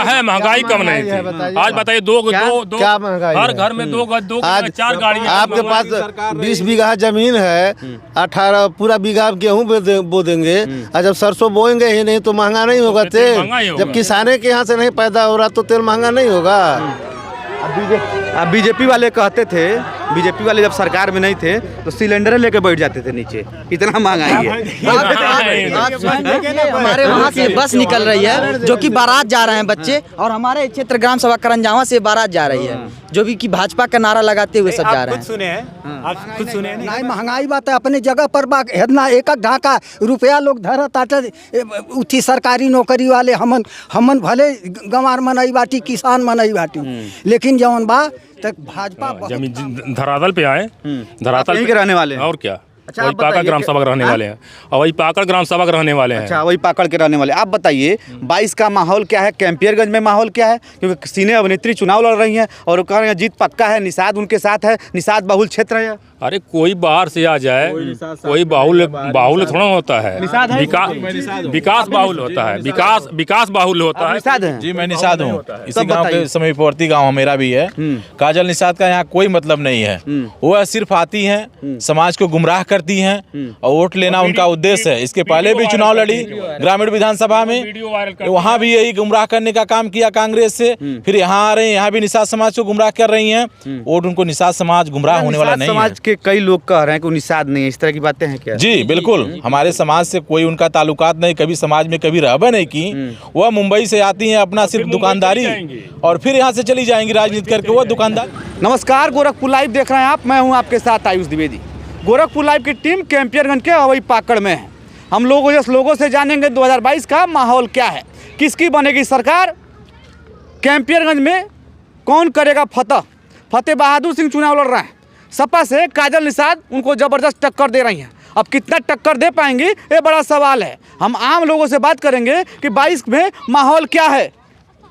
है, महंगाई कम नहीं थी। आज बताइए क्या महंगाई हर घर में दो 4 गाड़ियाँ। आपके पास 20 बीघा जमीन है, 18 पूरा बीघा गेहूँ बो देंगे, और जब सरसों बोएंगे ही नहीं तो महंगा नहीं होगा तेल। जब किसाने के यहाँ से नहीं पैदा हो रहा तो तेल महंगा नहीं होगा। अब बीजेपी वाले कहते थे, बीजेपी वाले जब सरकार में नहीं थे तो सिलेंडर लेके बैठ जाते थे नीचे, इतना महंगाई है। हमारे वहाँ से बस निकल रही है जो कि बारात जा रहे हैं बच्चे, और हमारे क्षेत्र ग्राम सभा करंजावा से बारात जा रही है जो भी कि भाजपा का नारा लगाते हुए सब जा रहे हैं। सुने हैं आप खुद सुने हैं? नहीं, महंगाई बात है अपने जगह पर इतना एक ढाका रुपया लोग धर ताटे उठी सरकारी नौकरी वाले हमन भले गंवार मनई बाटी, किसान मनई बाटी, लेकिन जौन बा तक भाजपा जमीन धरातल पे आए, धरातल यहीं के रहने वाले हैं। और क्या, अच्छा, वही पाकड़ ग्राम सभा के रहने वाले हैं, और वही पाकड़ ग्राम सभा के रहने वाले हैं। अच्छा, वही पाकड़ के रहने वाले। आप बताइए 22 का माहौल क्या है, कैंपियरगंज में माहौल क्या है? क्योंकि सिने अभिनेत्री चुनाव लड़ रही हैं और कह रहे हैं जीत पक्का है, निषाद उनके साथ है, निषाद बहुल क्षेत्र है। अरे कोई बाहर से आ जाए, कोई बाहुल थोड़ा होता है, विकास बाहुल होता है, विकास बाहुल होता है। निषाद है जी, मैं निषाद हूँ, इसी गांव के समीपवर्ती गांव मेरा भी है। काजल निषाद का यहाँ कोई मतलब नहीं है, वो सिर्फ आती हैं, समाज को गुमराह करती हैं और वोट लेना उनका उद्देश्य है। इसके पहले भी चुनाव लड़ी ग्रामीण विधानसभा में, वहाँ भी यही गुमराह करने का काम किया कांग्रेस से, फिर यहाँ आ रहे हैं, यहाँ भी निषाद समाज को गुमराह कर रही हैं। वोट उनको निषाद समाज गुमराह होने वाला नहीं है। के कई लोग कह रहे हैं कि निषाद नहीं है, इस तरह की बातें हैं क्या? जी बिल्कुल, हमारे समाज से कोई उनका ताल्लुकात नहीं, कभी समाज में कभी रहबे नहीं की। वह मुंबई से आती हैं, अपना सिर्फ दुकानदारी, और फिर यहाँ से चली जाएंगी राजनीति करके, वो दुकानदार। नमस्कार, गोरखपुर लाइव देख रहे हैं आप, मैं हूँ आपके साथ आयुष द्विवेदी। गोरखपुर लाइव की टीम कैंपियरगंज के हवाई पाकड़ में है। हम लोगों से जानेंगे 2022 का माहौल क्या है, किसकी बनेगी सरकार, कैंपियरगंज में कौन करेगा फतेह बहादुर सिंह चुनाव लड़ रहे हैं, सपा से काजल निषाद उनको जबरदस्त टक्कर दे रही हैं। अब कितना टक्कर दे पाएंगी ये बड़ा सवाल है। हम आम लोगों से बात करेंगे कि 22 में माहौल क्या है।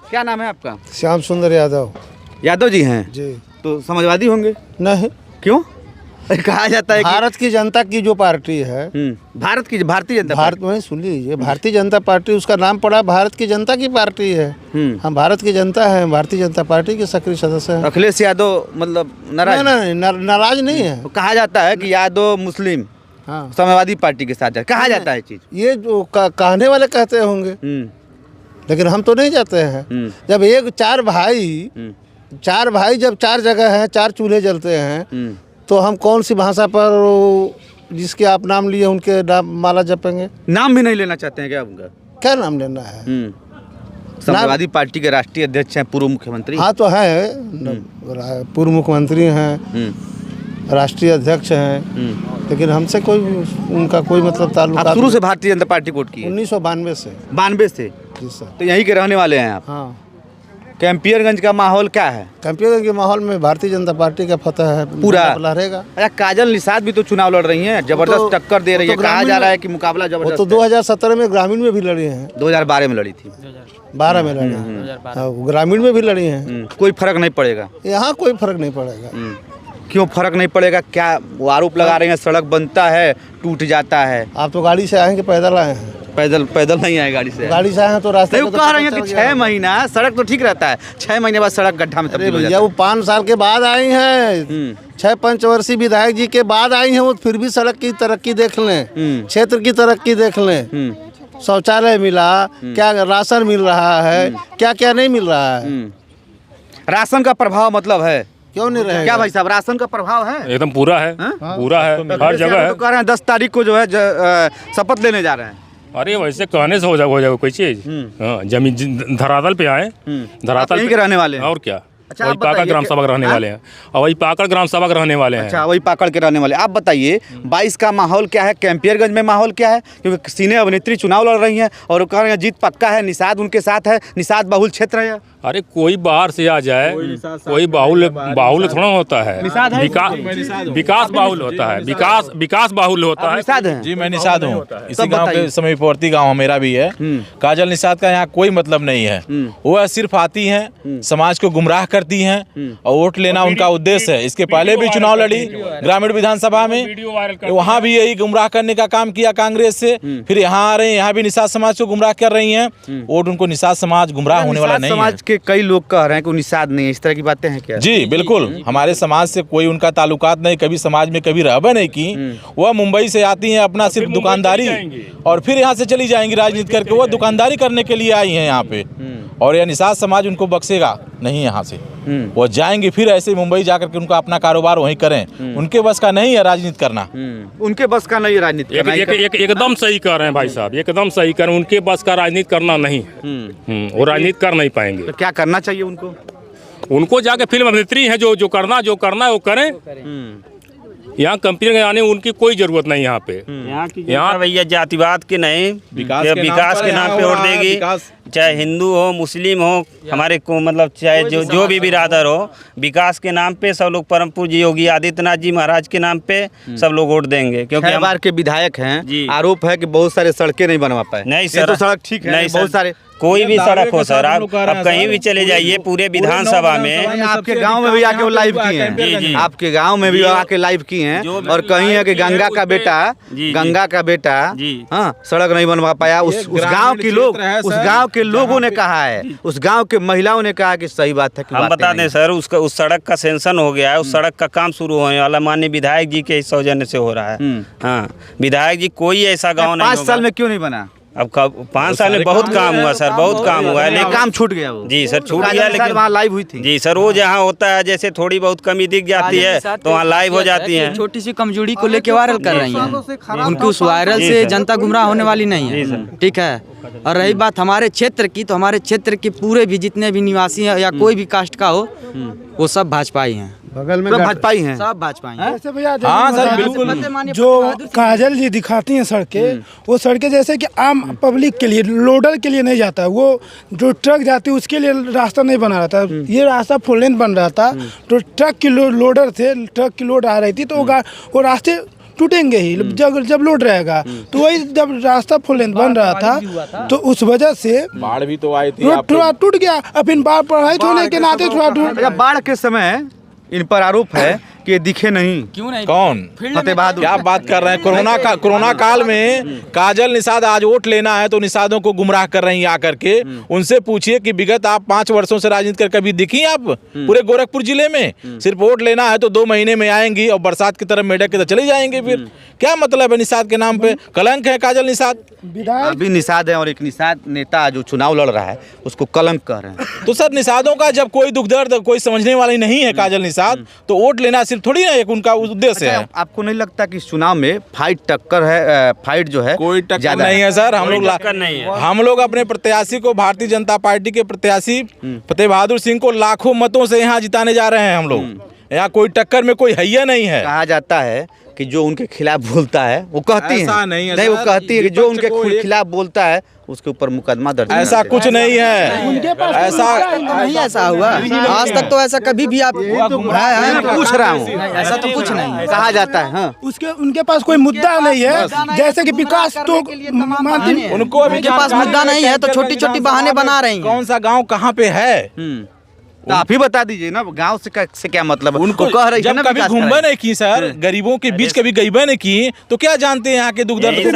क्या नाम है आपका? श्याम सुंदर यादव। यादव जी हैं जी। तो समाजवादी होंगे? नहीं। क्यों? कहा जाता है भारत की जनता की जो पार्टी है, भारतीय जनता भारत में सुन लीजिए, भारतीय जनता पार्टी, उसका नाम पड़ा भारत की जनता की पार्टी है। हम भारत की जनता है, भारतीय जनता पार्टी के सक्रिय सदस्य हैं। अखिलेश यादव मतलब नाराज? नहीं, नाराज नहीं है। तो कहा जाता है कि यादव मुस्लिम समाजवादी पार्टी के साथ कहा जाता है चीज, ये जो कहने वाले कहते होंगे, लेकिन हम तो नहीं जाते हैं। जब चार भाई जब 4 जगह है, 4 चूल्हे जलते हैं, तो हम कौन सी भाषा पर जिसके आप नाम लिए उनके नाम माला जपेंगे? नाम भी नहीं लेना चाहते हैं क्या उनका? क्या नाम लेना है? समाजवादी पार्टी के राष्ट्रीय अध्यक्ष हैं, पूर्व मुख्यमंत्री। हाँ तो है, पूर्व मुख्यमंत्री हैं, राष्ट्रीय अध्यक्ष हैं, लेकिन हमसे उनका कोई मतलब ताल्लुक। शुरू से भारतीय जनता पार्टी वोट की? 1992 से। 92 से? जी सर। तो यहीं के रहने वाले हैं आप? हाँ। कैंपियरगंज का माहौल क्या है? कैंपियरगंज के माहौल में भारतीय जनता पार्टी का फतह है, पूरा रहेगा। अच्छा, काजल निषाद भी तो चुनाव लड़ रही हैं, जबरदस्त टक्कर दे रही है, कहा जा रहा है कि मुकाबला जबरदस्त। तो 2017 में ग्रामीण में भी लड़ी हैं, 2012 में लड़ी थी, 12 में लड़ी हैं, ग्रामीण में भी लड़ी हैं। कोई फर्क नहीं पड़ेगा यहाँ? कोई फर्क नहीं पड़ेगा। क्यों फर्क नहीं पड़ेगा? क्या वो आरोप लगा रहे हैं सड़क बनता है टूट जाता है? आप तो गाड़ी से आएंगे, पैदल आए हैं? पैदल नहीं आए, गाड़ी से आए हैं तो रास्ते में कह रहे हैं कि 6 महीना सड़क तो ठीक रहता है, 6 महीने बाद सड़क गड्ढा में तब्दील हो जाता है। वो 5 साल के बाद आई हैं, 6 पंचवर्षीय विधायक जी के बाद आई हैं, वो फिर भी सड़क की तरक्की देख लें, क्षेत्र की तरक्की देख लें, शौचालय मिला, क्या राशन मिल रहा है, क्या क्या नहीं मिल रहा है। राशन का प्रभाव मतलब है? क्यों नहीं रहेगा? क्या भाई साहब, राशन का प्रभाव है? एकदम पूरा है, पूरा है, हर जगह है। तो कह रहे हैं 10 तारीख को जो है शपथ लेने जा रहे हैं। अरे वैसे कहने से हो जाएगा कोई चीज? जमीन धरातल पे आए, धरातल के रहने वाले हैं। और क्या, वही पाकड़ ग्राम सभा के रहने वाले हैं, और वही पाकड़ ग्राम सभा के रहने वाले हैं। अच्छा, वही पाकड़ के रहने वाले। आप बताइए 22 का माहौल क्या है, कैंपियरगंज में माहौल क्या है? क्योंकि सिने अभिनेत्री चुनाव लड़ रही हैं और कह रहे हैं जीत पक्का है, निषाद उनके साथ है, निषाद बहुल क्षेत्र है। अरे कोई बाहर से आ जाए, कोई बाहुल्य थोड़ा होता है। विकास बाहुल्य होता है, विकास बाहुल्य होता है। निषाद हैं? जी मैं निषाद हूँ, इसी गांव के समीपवर्ती गांव मेरा भी है। काजल निषाद का यहाँ कोई मतलब नहीं है। वो सिर्फ आती हैं, समाज को गुमराह करती हैं और वोट लेना उनका उद्देश्य है। इसके पहले भी चुनाव लड़ी ग्रामीण विधानसभा में, वहाँ भी यही गुमराह करने का काम किया कांग्रेस से। फिर यहाँ आ रहे हैं, यहाँ भी निषाद समाज को गुमराह कर रही हैं। वोट उनको निषाद समाज गुमराह होने वाला नहीं है। समाज के कई लोग कह रहे हैं कि वो निषाद नहीं है, इस तरह की बातें हैं क्या? जी बिल्कुल, हमारे समाज से कोई उनका ताल्लुकात नहीं, कभी समाज में कभी रहबे नहीं की। वह मुंबई से आती हैं, अपना सिर्फ दुकानदारी, और फिर यहाँ से चली जाएंगी राजनीति करके। वह दुकानदारी करने के लिए आई हैं यहाँ पे, और यह निषाद समाज उनको बख्शेगा नहीं। यहाँ से वो जाएंगे, फिर ऐसे मुंबई जाकर के उनका अपना कारोबार वहीं करें। उनके बस का नहीं है राजनीति करना। उनके बस का नहीं है राजनीति करना। एकदम सही कह रहे हैं भाई साहब, एकदम सही कह रहे हैं। उनके बस का राजनीति करना नहीं है, वो राजनीति कर नहीं पाएंगे। तो क्या करना चाहिए उनको जाके फिल्म अभिनेत्री है, जो करना है वो करें। यहाँ कंपनी के आने उनकी कोई जरूरत नहीं। यहाँ पे यहाँ भैया जातिवाद के नहीं, विकास के नाम पे वोट देगी। चाहे हिंदू हो, मुस्लिम हो, हमारे को मतलब चाहे जो भी बिरादर हो, विकास के नाम पे सब लोग परम पूज्य योगी आदित्यनाथ जी महाराज के नाम पे सब लोग वोट देंगे। क्योंकि हम बार के विधायक हैं, आरोप है कि बहुत सारे सड़कें नहीं बनवा पाए। नहीं सर, तो सड़क ठीक है, नहीं बहुत सारे कोई भी सड़क हो सर, आप कहीं भी चले जाइए पूरे विधानसभा में। आपके गांव में भी आके वो लाइव किए हैं, आपके गांव में भी आके लाइव किए हैं। और कहीं है कि गंगा का बेटा हाँ सड़क नहीं बनवा पाया। उस गांव के लोग, उस गांव के लोगों ने कहा है, उस गांव के महिलाओं ने कहा कि सही बात है। हम बता दें सर, उस सड़क का सेंक्शन हो गया है, उस सड़क का काम शुरू होने वाला माननीय विधायक जी के सौजन्य से हो रहा है। हाँ, विधायक जी कोई ऐसा गाँव नहीं। 5 साल में क्यों नहीं बना? अब 5 साल में बहुत काम हुआ सर, बहुत काम हुआ है, लेकिन काम छूट गया वो। जी सर, छूट गया, लेकिन वहाँ लाइव हुई थी। जी सर, वो जहाँ होता है जैसे थोड़ी बहुत कमी दिख जाती है तो वहाँ लाइव हो जाती है। छोटी सी कमजोरी को लेके वायरल कर रही हैं। उनकी उस वायरल से जनता गुमराह होने वाली नहीं है, ठीक है। और रही बात हमारे क्षेत्र की, तो हमारे क्षेत्र के पूरे भी जितने भी निवासी हैं या कोई भी कास्ट का हो, वो सब भाजपाई हैं। बगल में भाजपाई हैं, सब भाजपाई हैं। ऐसे भैया हाँ सर बिल्कुल, जो काजल जी दिखाती हैं सड़कें, वो सड़कें जैसे कि आम पब्लिक के लिए, लोडर के लिए नहीं जाता है। वो जो ट्रक जाती है उसके लिए रास्ता नहीं बना रहा था। ये रास्ता फुल लेन बन रहा था, तो ट्रक की लोडर थे, ट्रक की लोड आ रही थी, तो वो रास्ते टूटेंगे ही जब लोड रहेगा। तो वही जब रास्ता फुल लेन बन रहा था, तो उस वजह से बाढ़ भी तो आई थी, थोड़ा टूट गया। अब इन बाढ़ प्रभावित होने के नाते थोड़ा टूट। बाढ़ के समय इन पर आरोप है कि ये दिखे नहीं। क्यों नहीं? कौन? फतेह बहादुर। क्या बात कर रहे हैं? कोरोना काल में काजल निषाद आज वोट लेना है तो निषादों को गुमराह कर रही हैं आकर के। उनसे पूछिए कि विगत आप 5 वर्षों से राजनीति कर कभी दिखी आप पूरे गोरखपुर जिले में? सिर्फ वोट लेना है तो 2 महीने में आएंगी और बरसात की तरफ मेढक के तो चले जाएंगे। फिर क्या मतलब है? निषाद के नाम पे कलंक है काजल निषाद। अभी निषाद है और एक निषाद नेता जो चुनाव लड़ रहा है उसको कलंक कह रहे हैं। तो सर निषादों का जब कोई दुख दर्द कोई समझने वाली नहीं है काजल निषाद, तो वोट लेना सिर्फ थोड़ी ना एक उनका उद्देश्य है। आपको नहीं लगता कि इस चुनाव में फाइट टक्कर है? फाइट जो है कोई टक्कर नहीं है सर। हम लोग अपने प्रत्याशी को, भारतीय जनता पार्टी के प्रत्याशी फतेह बहादुर सिंह को लाखों मतों से यहाँ जिताने जा रहे हैं हम लोग। यहाँ कोई टक्कर में कोई हैया नहीं है। कहा जाता है कि जो उनके खिलाफ बोलता है वो कहती है नहीं, वो कहती है कि जो उनके खिलाफ बोलता है उसके ऊपर मुकदमा दर्ज। ऐसा कुछ नहीं है, ऐसा नहीं ऐसा हुआ आज तक। तो ऐसा कभी भी आप पूछ रहा हूँ, ऐसा तो कुछ नहीं कहा जाता है। हाँ, उनके पास कोई मुद्दा नहीं है, जैसे कि विकास तो उनके पास मुद्दा नहीं है, तो छोटी छोटी बहाने बना रही हैं। कौन सा गांव कहाँ पे है? तो आप ही बता दीजिए ना, गांव से क्या मतलब? उनको कह रही है ना, कभी घूमबे नहीं की सर, गरीबों के बीच कभी गईबे नहीं की, तो क्या जानते हैं यहाँ के दुख दर्द?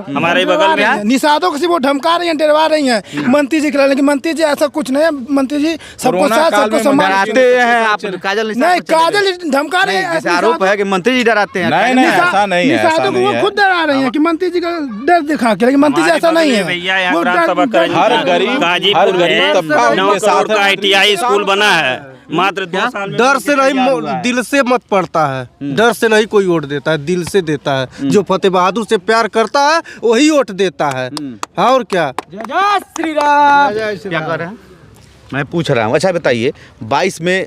हमारे बगल में निषादों को सिर्फ वो धमका रही हैं, डरवा रही हैं मंत्री जी खिला। लेकिन मंत्री जी ऐसा कुछ नहीं है। मंत्री जी सबको साथ सबको सम्मान डराते हैं। आप काजल नहीं, काजल धमका रहे हैं। जैसे आरोप है कि मंत्री जी डराते हैं। नहीं ऐसा नहीं है। निषादों को वो खुद डरा रहे हैं कि मंत्री जी का डर दिखा के, लेकिन मंत्री जी ऐसा नहीं है। हर गरीब तबका ITI स्कूल बना है, मात्र 2 साल। डर से नहीं, दिल से मत पड़ता है। डर से नहीं कोई वोट देता है, दिल से देता है। जो फतेह बहादुर से प्यार करता है वही वोट देता है। और क्या? जय श्री राम। क्या कर रहे हैं? मैं पूछ रहा हूँ। अच्छा बताइए, 22 में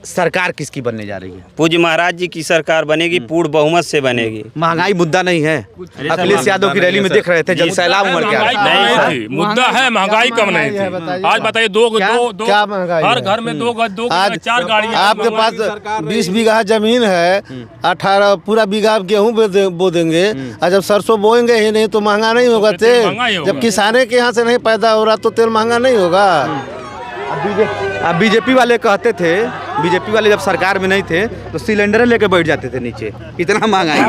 सरकार किसकी बनने जा रही है? पूज्य महाराज जी की सरकार बनेगी, पूर्ण बहुमत से बनेगी। महंगाई मुद्दा नहीं है? अखिलेश यादव की रैली में देख रहे थे जब सैलाब उमड़ के आया। नहीं थी, मुद्दा है महंगाई कम नहीं थी। आज बताइए दो क्या महंगाई हर है? घर में दो आज 4 गाड़ियाँ। आपके पास 20 बीघा जमीन है, 18 पूरा बीघा गेहूं बो देंगे, और जब सरसों बोएंगे ही नहीं तो महंगा नहीं होगा तेल। जब किसाने के यहाँ से नहीं पैदा हो रहा तो तेल महंगा नहीं होगा। अब बीजेपी वाले कहते थे, बीजेपी वाले जब सरकार में नहीं थे तो सिलेंडर लेके बैठ जाते थे नीचे, इतना महंगाई है।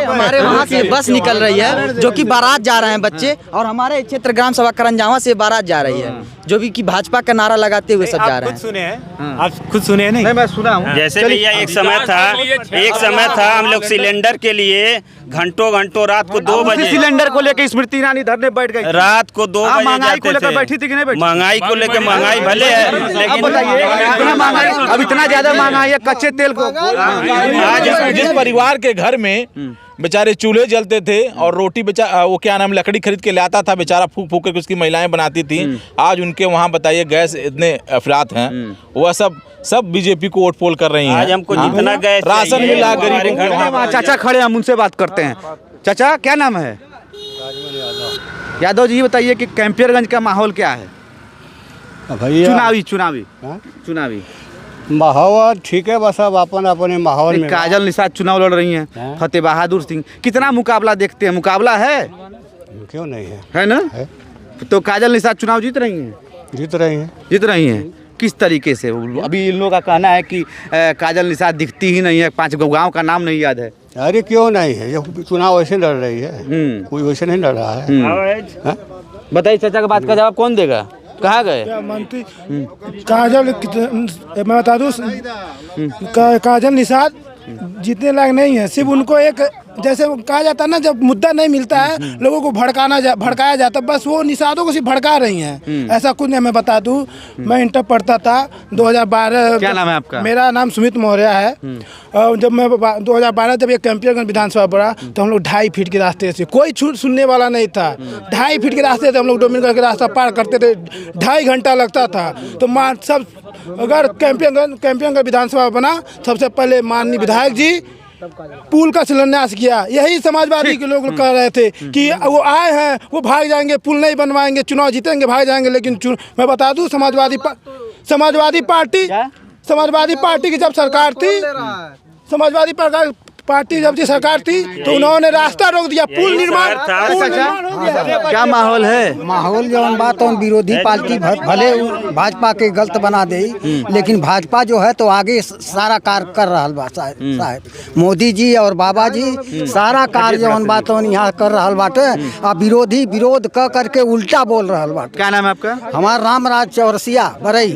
हमारे वहाँ से बस निकल रही है जो कि बारात जा रहे हैं बच्चे, और हमारे क्षेत्र ग्राम सभा करंजावा से बारात जा रही है जो भी कि भाजपा का नारा लगाते हुए सब जा रहे हैं। सुने हैं? आप खुद सुने नहीं? मैं सुना हूँ। जैसे भैया एक समय था हम लोग सिलेंडर के लिए घंटों रात को 2 बजे सिलेंडर को लेकर स्मृति ईरानी धरने बैठ गई। रात को 2 बजे महंगाई को लेकर जाते बैठी थे। थी कि नहीं बैठी? महंगाई को लेकर महंगाई भले है, अब लेकिन बताइए इतना महंगाई, अब इतना ज्यादा महंगाई है कच्चे तेल को। आज जिस परिवार के घर में बेचारे चूल्हे जलते थे और रोटी वो क्या नाम लकड़ी खरीद के लाता था बेचारा, फूक फूक के उसकी महिलाएं बनाती थी, आज उनके वहाँ बताइए गैस इतने अफरात हैं, वह सब बीजेपी को वोट पोल कर रही हैं। आज हमको जितना गैस राशन मिला गरीबों। चाचा खड़े हम उनसे बात करते हैं। चाचा क्या नाम है? यादव जी ये बताइए कि कैंपियरगंज का माहौल क्या है? भैया चुनावी माहौल ठीक है, बस अब अपन अपने माहौल में। काजल निषाद चुनाव लड़ रही हैं, फतेह बहादुर सिंह, कितना मुकाबला देखते हैं? मुकाबला है? क्यों नहीं है ना? है। तो काजल निषाद चुनाव जीत रही हैं? जीत रही हैं किस तरीके से? अभी इन लोगों का कहना है कि काजल निषाद दिखती ही नहीं है, 5 गाँव का नाम नहीं याद है। अरे क्यों नहीं है, ये चुनाव वैसे लड़ रही है, कोई वैसे नहीं लड़ रहा है। बताइए चाचा का बात का जवाब कौन देगा? कहाँ गए मंत्री? काजल मैं बता दूँ, काजल निषाद जीतने लायक नहीं है। सिर्फ उनको एक जैसे कहा जाता है ना, जब मुद्दा नहीं मिलता है लोगों को भड़काया जाता है, बस वो निषादों को सिर्फ भड़का रही हैं। ऐसा कुछ नहीं। मैं बता दूं, मैं इंटर पढ़ता था 2012। क्या नाम है आपका? मेरा नाम सुमित मौर्य है। और जब मैं 2012 जब ये कैंपियरगंज विधानसभा पड़ा तो हम लोग 2.5 फीट के रास्ते से, कोई छूट सुनने वाला नहीं था। 2.5 फीट के रास्ते से हम लोग डोमिनगंज के रास्ता पार करते थे, 2.5 घंटा लगता था। तो सब अगर कैंपियरगंज विधानसभा बना, सबसे पहले माननीय विधायक जी पुल का शिलान्यास किया। यही समाजवादी के लोग कह रहे थे कि वो आए हैं, वो भाग जाएंगे, पुल नहीं बनवाएंगे, चुनाव जीतेंगे भाग जाएंगे। लेकिन मैं बता दूं, समाजवादी पार्टी की जब सरकार थी, समाजवादी पार्टी जब की सरकार थी तो उन्होंने रास्ता रोक दिया, पुल निर्माण हो गया। क्या माहौल है? माहौल जौन बात और विरोधी पार्टी भले भाजपा के गलत बना दे, लेकिन भाजपा जो है तो आगे सारा कार्य कर रहा बा साहब। मोदी जी और बाबा जी सारा कार्य जौन बात यहाँ कर रहा बाटे, और विरोधी विरोध करके उल्टा बोल रहा बाटे। क्या नाम है आपका? हमारा रामराज चौरसिया बरई।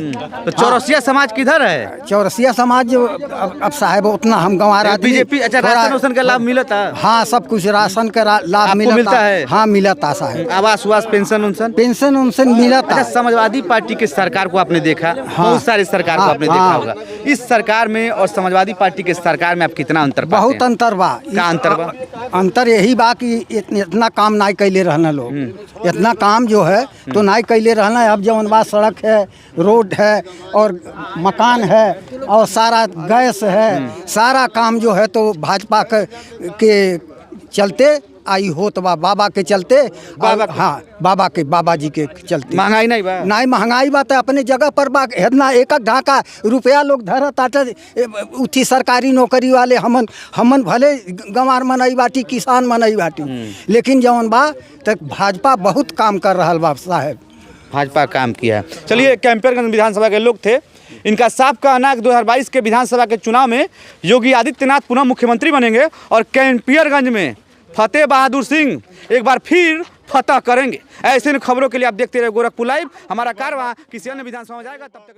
तो चौरसिया समाज किधर है? चौरसिया समाज जो अब साहब उतना हम गंवारा बीजेपी। अच्छा, राशन का लाभ मिलता है? हाँ, सब कुछ राशन का लाभ मिलता है। हाँ मिलता साहब। आवास पेंशन उनसन मिलता। अच्छा, समाजवादी पार्टी की सरकार को आपने देखा, बहुत सारी सरकार को आपने देखा होगा। इस सरकार में और समाजवादी पार्टी के सरकार में आप कितना अंतर पाते हैं? बहुत अंतर बा। क्या अंतर बा? अंतर यही बा कि इतना काम नहीं कैले रहना लोग, इतना काम जो है तो नहीं कैले रहना। अब जौन बा सड़क है, रोड है और मकान है और सारा गैस है, सारा काम जो है तो भाजपा के चलते आई हो, तो बाबा के चलते, बाबा जी के चलते। महंगाई नहीं बा? नहीं, महंगाई बात है अपने जगह पर बा। इतना 1 ढाका रुपया लोग धरत आटे उठी सरकारी नौकरी वाले, हमन भले गंवार मनई बाटी, किसान मनई बाटी, लेकिन जौन बा तक भाजपा बहुत काम कर रहा बा साहब। भाजपा काम किया। चलिए, कैंपियरगंज विधानसभा के लोग थे, इनका साफ कहना है 2022 के विधानसभा के चुनाव में योगी आदित्यनाथ पुनः मुख्यमंत्री बनेंगे और कैंपियरगंज में फतेह बहादुर सिंह एक बार फिर फतह करेंगे। ऐसे खबरों के लिए आप देखते रहे गोरखपुर लाइव। हमारा कारवां किसी अन्य विधानसभा में जाएगा, तब तक